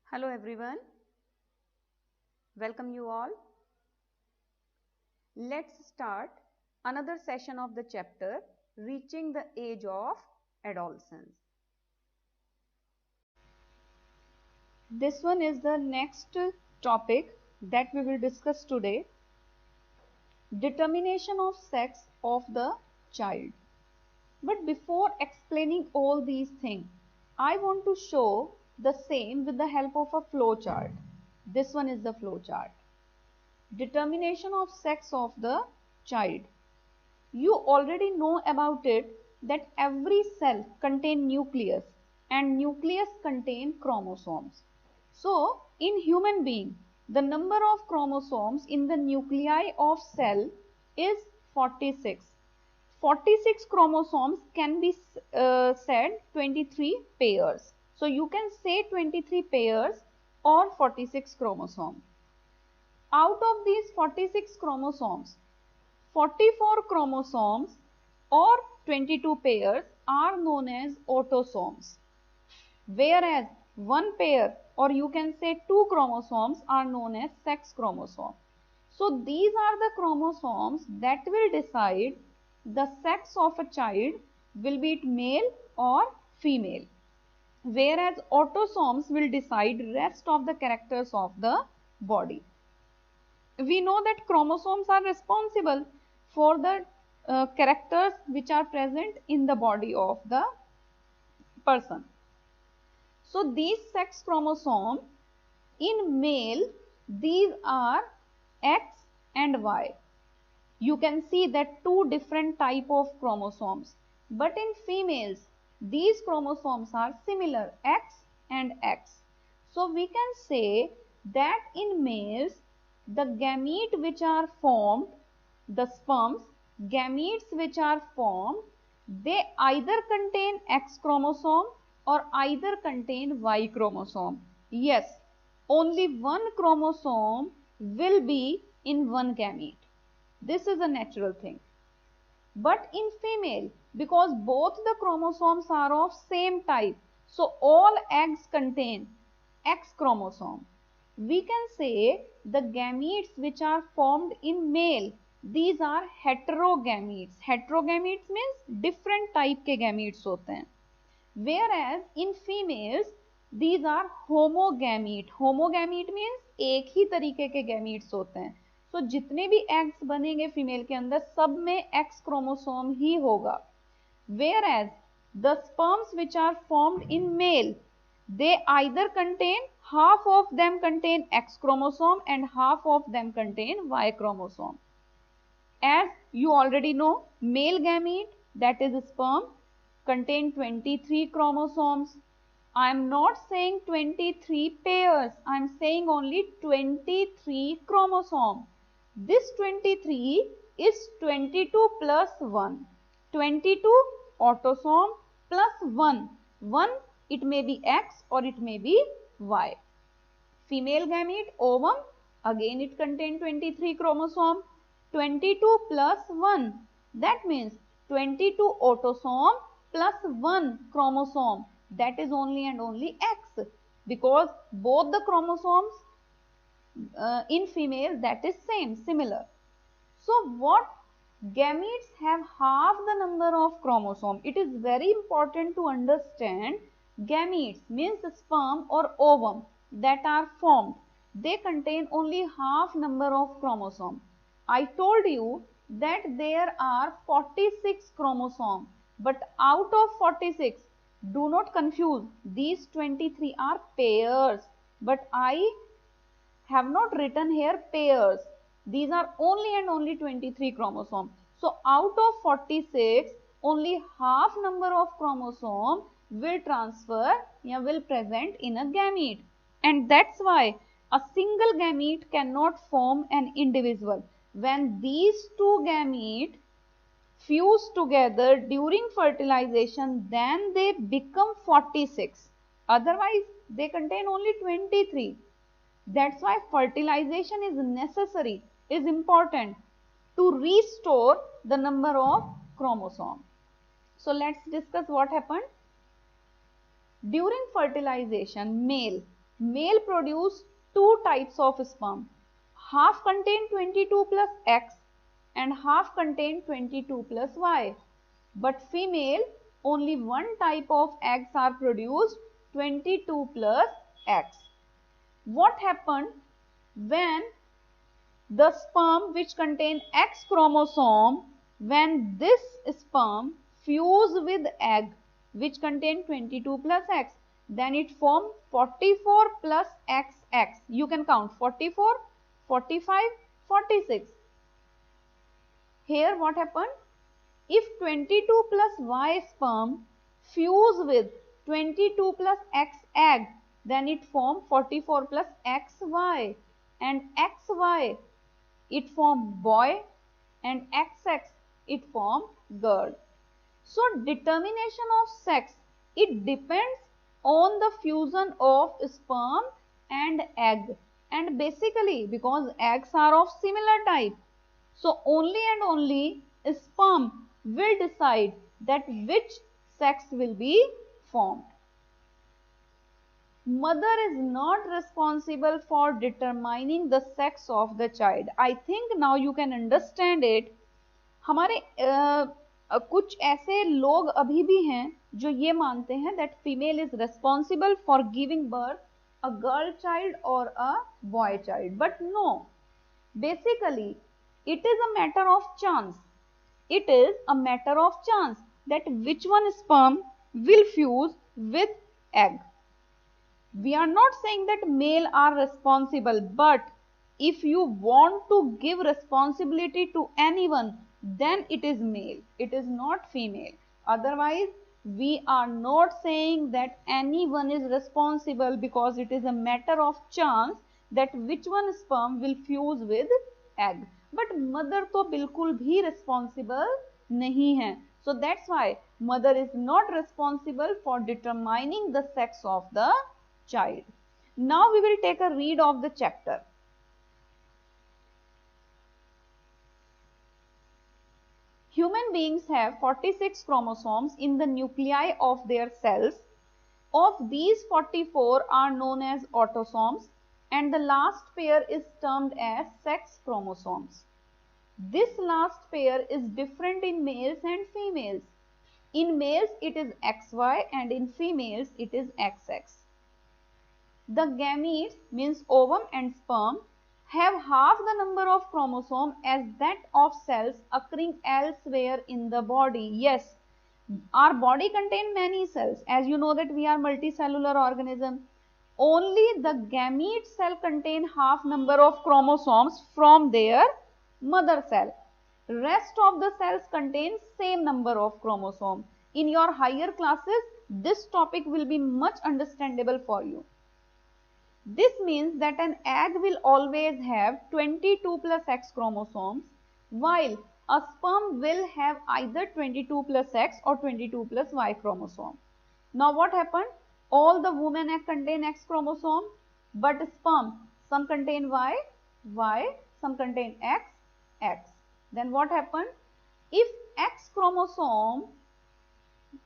Hello everyone, welcome you all. Let's start another session of the chapter Reaching the Age of Adolescence. This one is the next topic that we will discuss today, determination of sex of the child. But before explaining all these things, I want to show the same with the help of a flow chart. This one is the flow chart. Determination of sex of the child. You already know about it that every cell contains nucleus and nucleus contain chromosomes. So in human being, the number of chromosomes in the nuclei of cell is 46. 46 chromosomes can be said 23 pairs. So you can say 23 pairs or 46 chromosomes. Out of these 46 chromosomes, 44 chromosomes or 22 pairs are known as autosomes, whereas one pair or you can say two chromosomes are known as sex chromosome. So these are the chromosomes that will decide the sex of a child, will be it male or female, whereas autosomes will decide rest of the characters of the body. We know that chromosomes are responsible for the characters which are present in the body of the person. So these sex chromosomes in male, these are X and Y. You can see that two different type of chromosomes, but in females these chromosomes are similar, X and X. So we can say that in males the gamete which are formed, the sperms, gametes which are formed, they either contain X chromosome or either contain Y chromosome. Yes, only one chromosome will be in one gamete. This is a natural thing. But in female, because both the chromosomes are of same type, so all eggs contain X chromosome. We can say the gametes which are formed in male, these are heterogametes. Heterogametes means different type के gametes होते हैं. Whereas in females, these are homogame. Homogame means एक ही तरीके के gametes होते हैं. So जितने भी eggs बनेंगे फीमेल के अंदर सब में X chromosome ही होगा. Whereas the sperms which are formed in male, they either contain, half of them contain X chromosome and half of them contain Y chromosome. As you already know, male gamete, that is sperm, contain 23 chromosomes. I am not saying 23 pairs, I am saying only 23 chromosomes. This 23 is 22 plus 1. 22 autosome plus 1. 1, it may be X or it may be Y. Female gamete, ovum, again it contains 23 chromosomes. 22 plus 1, that means 22 autosome plus 1 chromosome, that is only and only X, because both the chromosomes in female, that is similar. So what gametes have half the number of chromosomes. It is very important to understand gametes means sperm or ovum that are formed. They contain only half number of chromosomes. I told you that there are 46 chromosomes, but out of 46, do not confuse, these 23 are pairs, but I have not written here pairs. These are only and only 23 chromosomes. So out of 46, only half number of chromosomes will transfer or will present in a gamete. And that's why a single gamete cannot form an individual. When these two gametes fuse together during fertilization, then they become 46. Otherwise, they contain only 23. That's why fertilization is necessary, is important to restore the number of chromosomes. So let's discuss what happened. During fertilization, male, Male produce two types of sperm. Half contain 22 plus X and half contain 22 plus Y. But female, only one type of eggs are produced, 22 plus X. What happened when the sperm which contain X chromosome, when this sperm fuse with egg which contain 22 plus X, then it form 44 plus XX. You can count 44, 45, 46. Here what happened? If 22 plus Y sperm fuse with 22 plus X egg, then it form 44 plus XY, and XY it form boy, and XX it form girl. So determination of sex, it depends on the fusion of sperm and egg, and basically because eggs are of similar type, so only and only sperm will decide that which sex will be formed. Mother is not responsible for determining the sex of the child. I think now you can understand it. हमारे कुछ ऐसे लोग अभी भी हैं जो ये मानते हैं that female is responsible for giving birth a girl child or a boy child, but no. Basically, it is a matter of chance. It is a matter of chance that which one sperm will fuse with egg. We are not saying that male are responsible, but if you want to give responsibility to anyone, then it is male. It is not female. Otherwise, we are not saying that anyone is responsible, because it is a matter of chance that which one sperm will fuse with egg. But mother तो बिल्कुल भी responsible नहीं है. So that's why mother is not responsible for determining the sex of the child. Now we will take a read of the chapter. Human beings have 46 chromosomes in the nuclei of their cells. Of these, 44 are known as autosomes, and the last pair is termed as sex chromosomes. This last pair is different in males and females. In males it is XY, and in females it is XX. The gametes, means ovum and sperm, have half the number of chromosomes as that of cells occurring elsewhere in the body. Yes, our body contains many cells. As you know that we are multicellular organism. Only the gamete cell contain half number of chromosomes from their mother cell. Rest of the cells contain same number of chromosomes. In your higher classes, this topic will be much understandable for you. This means that an egg will always have 22 plus X chromosomes, while a sperm will have either 22 plus X or 22 plus Y chromosome. Now what happened? All the women egg contain X chromosome, but sperm, some contain Y, some contain X. Then what happened? If X chromosome,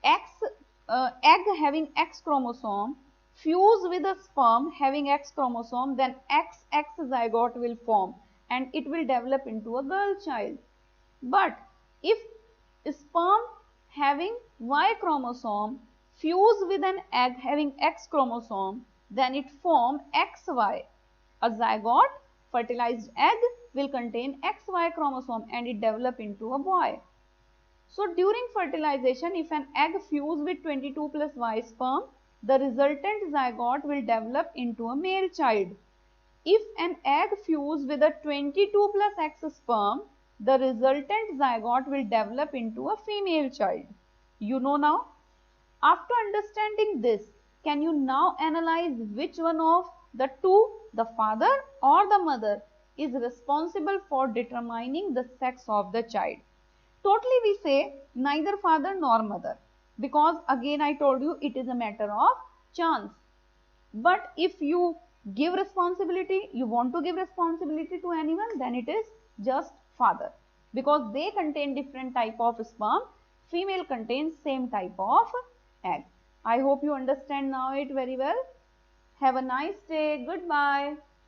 egg having X chromosome fuse with a sperm having X chromosome, then XX zygote will form and it will develop into a girl child. But if sperm having Y chromosome fuse with an egg having X chromosome, then it form XY. A zygote, fertilized egg, will contain XY chromosome and it develop into a boy. So during fertilization, if an egg fuse with 22 plus Y sperm, the resultant zygote will develop into a male child. If an egg fuse with a 22 plus X sperm, the resultant zygote will develop into a female child. You know now? After understanding this, can you now analyze which one of the two, the father or the mother, is responsible for determining the sex of the child? Totally we say neither father nor mother, because again I told you it is a matter of chance. But if you give responsibility, you want to give responsibility to anyone, then it is just father, because they contain different type of sperm, female contains same type of egg. I hope you understand now it very well. Have a nice day. Goodbye.